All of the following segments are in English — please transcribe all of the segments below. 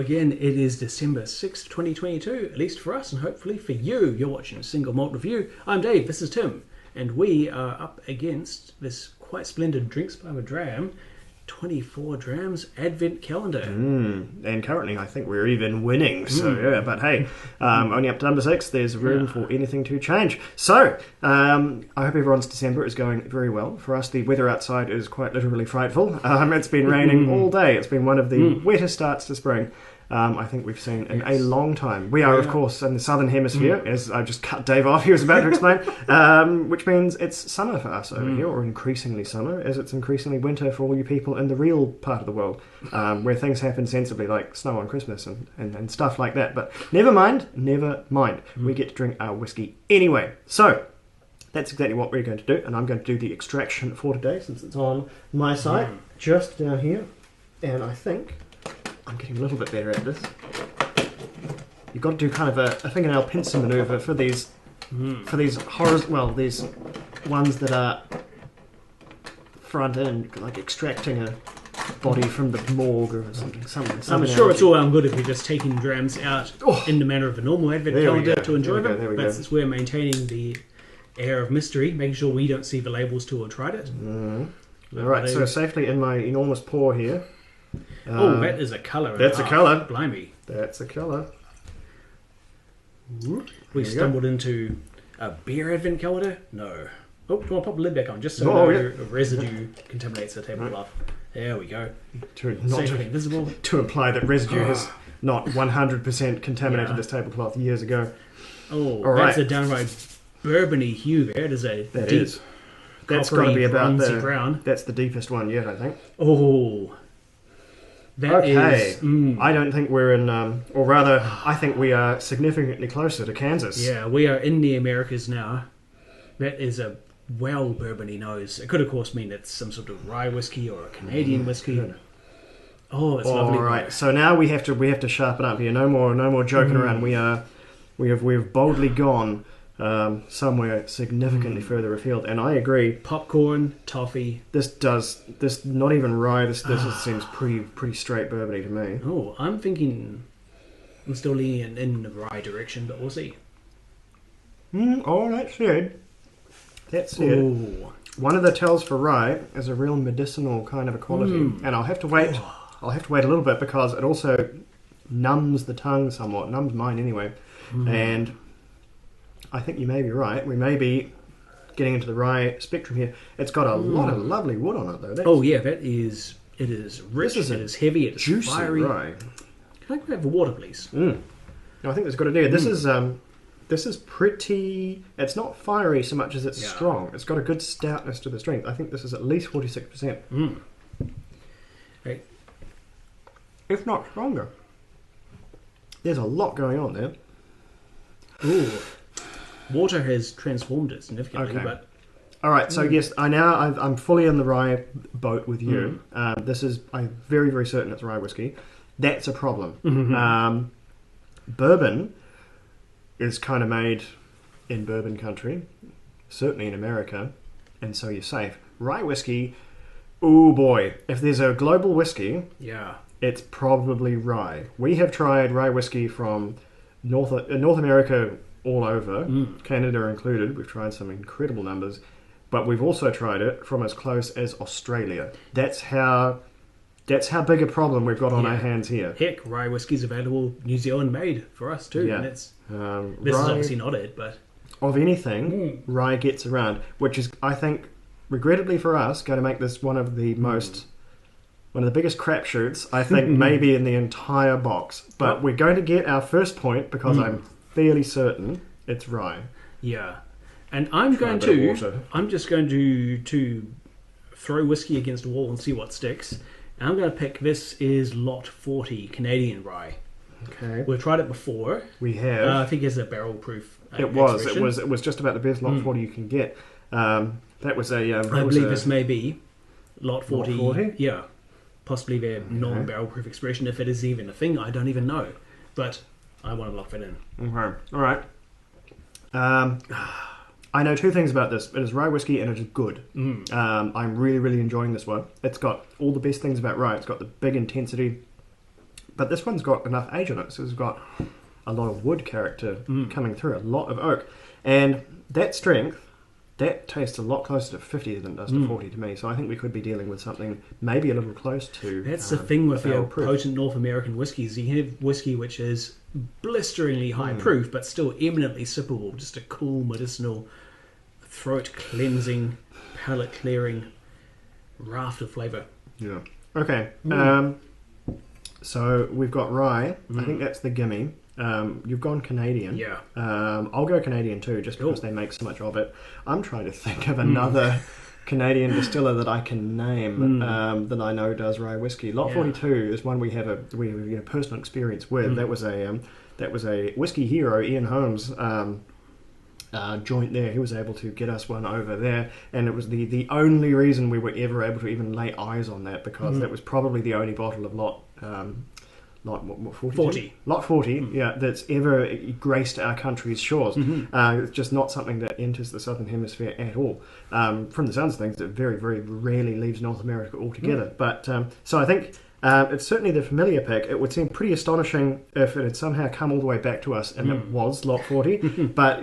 again. It is December 6th, 2022, at least for us, and hopefully for you. You're watching Single Malt Review. I'm Dave, this is Tim, and we are up against this quite splendid Drinks by the Dram 24 Drams Advent Calendar. And currently I think we're even winning, so yeah, but hey, only up to number 6, there's room for anything to change. So, I hope everyone's December is going very well. For us, the weather outside is quite literally frightful. It's been raining all day. It's been one of the wettest starts to spring I think we've seen in a long time. We are, of course, in the southern hemisphere, as I just cut Dave off, he was about to explain, which means it's summer for us over here, or increasingly summer, as it's increasingly winter for all you people in the real part of the world, where things happen sensibly, like snow on Christmas and stuff like that. But never mind, we get to drink our whiskey anyway. So, that's exactly what we're going to do, and I'm going to do the extraction for today, since it's on my side, just down here, and I think I'm getting a little bit better at this. You've got to do kind of a fingernail pincer maneuver for these these ones that are front end, like extracting a body from the morgue or something. I'm sure it's all good if you're just taking drams out in the manner of a normal Advent calendar to enjoy them. But since we're maintaining the air of mystery, making sure we don't see the labels till we've tried it. Alright, so safely in my enormous paw here. That is a colour. That's a colour. Blimey. That's a colour. We stumbled into a beer Advent calendar? No. Oh, do you want to pop the lid back on, just so residue contaminates the tablecloth. There we go. Safely invisible. To imply that residue has not 100% contaminated this tablecloth years ago. Oh, that's a downright bourbony hue there. It is a deep, that's got to be about the brown. That's the deepest one yet, I think. Oh. That is, I don't think we're in, or rather, I think we are significantly closer to Kansas. Yeah, we are in the Americas now. That is a well bourbony nose. It could, of course, mean it's some sort of rye whiskey or a Canadian whiskey. Oh, it's lovely. All right, so now we have to sharpen up here. No more joking around. We've boldly gone somewhere significantly further afield, and I agree. Popcorn, toffee. This not even rye. This just seems pretty straight bourbony to me. Oh, I'm still leaning in the rye direction, but we'll see. That said, one of the tells for rye is a real medicinal kind of a quality, and I'll have to wait. I'll have to wait a little bit because it also numbs the tongue somewhat. Numbs mine anyway, and I think you may be right. We may be getting into the rye spectrum here. It's got a lot of lovely wood on it, though. It is rich, it is heavy, it is juicy fiery. Rye. Can I have the water, please? No, I think that's got to do. This is pretty... It's not fiery so much as it's strong. It's got a good stoutness to the strength. I think this is at least 46%. Right. If not stronger. There's a lot going on there. Ooh. Water has transformed it significantly, but... Alright, so yes, I'm fully in the rye boat with you. I'm very, very certain it's rye whiskey. That's a problem. Bourbon is kind of made in bourbon country, certainly in America, and so you're safe. Rye whiskey, oh boy, if there's a global whiskey, it's probably rye. We have tried rye whiskey from North America all over, Canada included. We've tried some incredible numbers, but we've also tried it from as close as Australia. That's how big a problem we've got on our hands here. Heck, rye whiskey's available New Zealand made for us too. And it's, this is obviously not it, but... Of anything, rye gets around, which is, I think, regrettably for us, going to make this one of the biggest crapshoots, I think, maybe in the entire box. But we're going to get our first point, because I'm fairly certain it's rye. Yeah. And I'm just going to throw whiskey against a wall and see what sticks. And I'm going to pick, this is Lot 40 Canadian rye. Okay. We've tried it before. We have. I think it's a barrel proof. It was just about the best Lot 40 you can get. That was a... I believe this may be Lot 40. Lot 40? Yeah. Possibly their non-barrel proof expression, if it is even a thing. I don't even know. But I want to lock that in. Okay. All right. I know two things about this. It is rye whiskey and it is good. I'm really, really enjoying this one. It's got all the best things about rye. It's got the big intensity, But this one's got enough age on it, so it's got a lot of wood character coming through, a lot of oak. And that strength, that tastes a lot closer to 50 than it does to 40 to me. So I think we could be dealing with something maybe a little close to... That's the thing with your proof. potent North American whiskies. You have whiskey which is blisteringly high proof, but still eminently sippable. Just a cool, medicinal, throat-cleansing, palate-clearing raft of flavour. Yeah. Okay. So we've got rye. I think that's the gimme. You've gone Canadian. Yeah. I'll go Canadian too, just because they make so much of it. I'm trying to think of another Canadian distiller that I can name that I know does rye whiskey. Lot 42 is one we have a personal experience with. That was a whiskey hero, Ian Holmes. Joint there. He was able to get us one over there, and it was the only reason we were ever able to even lay eyes on that, because that was probably the only bottle of lot 40. Lot 40, yeah, that's ever graced our country's shores. It's just not something that enters the Southern Hemisphere at all. From the sounds of things, it very, very rarely leaves North America altogether. But so I think it's certainly the familiar pick. It would seem pretty astonishing if it had somehow come all the way back to us and it was Lot 40. But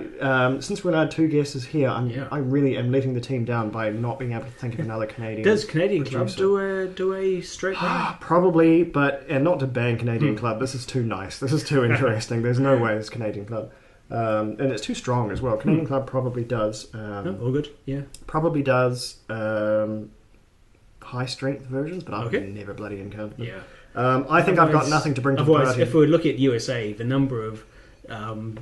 since we're allowed two guesses here, I really am letting the team down by not being able to think of another Canadian. Does Canadian Club do a straight rye? Probably, and not to ban Canadian Club. This is too nice. This is too interesting. There's no way it's Canadian Club. And it's too strong as well. Canadian Club probably does. All good, yeah. Probably does... high strength versions, but I've never bloody encountered them. Yeah. I think I've got nothing to bring to the party. If we look at USA, the number of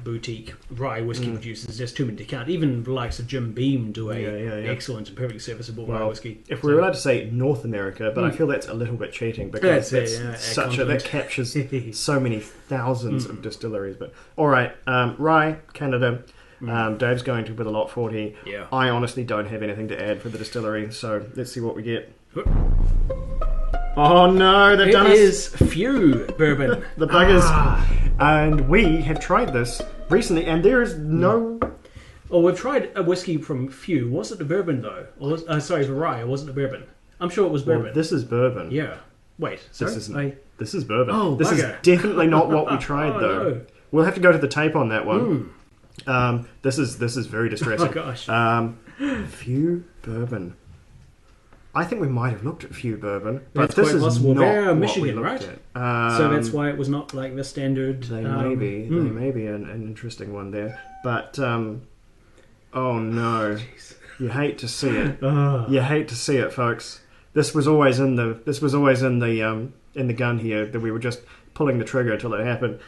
boutique rye whiskey producers, there's too many to count. Even the likes of Jim Beam do excellent and perfectly serviceable rye whiskey. If we're allowed to say North America, but I feel that's a little bit cheating, because that captures so many thousands of distilleries. But all right, rye, Canada. Dave's going to with a lot 40. Yeah. I honestly don't have anything to add for the distillery, so let's see what we get. Oh no, they've done it. It is Few bourbon. The buggers. And we have tried this recently, and there is no... Oh, we've tried a whiskey from Few. Was it a bourbon, though? Or sorry, the rye. Or wasn't a bourbon? I'm sure it was bourbon. Well, this is bourbon. Yeah. Wait, sorry? This is bourbon. Oh, this is definitely not what we tried, though. No. We'll have to go to the tape on that one. This is very distressing. Oh, gosh. Few bourbon. I think we might have looked at Few bourbon, but that's this quite is possible. not They're what Michigan, we looked right? at. So that's why it was not like the standard. They may be an interesting one there, but oh no, you hate to see it. You hate to see it, folks. This was always in the gun here, that we were just pulling the trigger until it happened.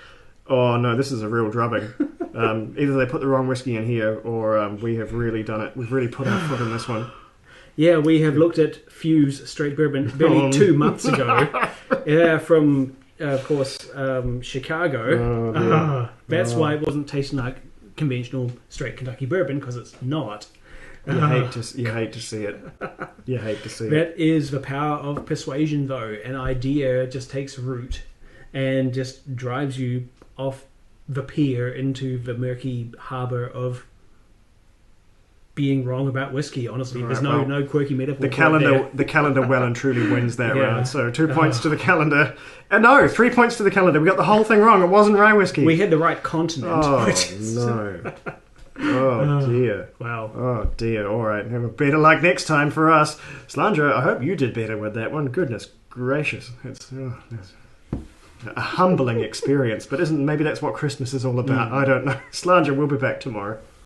Oh no, this is a real drubbing. Either they put the wrong whiskey in here, or we have really done it. We've really put our foot in this one. Yeah, we have looked at Few's straight bourbon barely 2 months ago. Yeah, from, of course, Chicago. That's why it wasn't tasting like conventional straight Kentucky bourbon, because it's not. You hate to see it. You hate to see it. That is the power of persuasion, though. An idea just takes root and just drives you off the pier into the murky harbour of being wrong about whiskey. Honestly, there's no quirky metaphor. The calendar well and truly wins that round. So 2 points to the calendar. No, 3 points to the calendar. We got the whole thing wrong. It wasn't rye whiskey. We had the right continent. Oh no. Oh dear. Wow. Oh dear. All right. Have a better luck next time for us. Slandra, I hope you did better with that one. Goodness gracious. It's a humbling experience. But maybe that's what Christmas is all about. I don't know. Slandra, we'll be back tomorrow.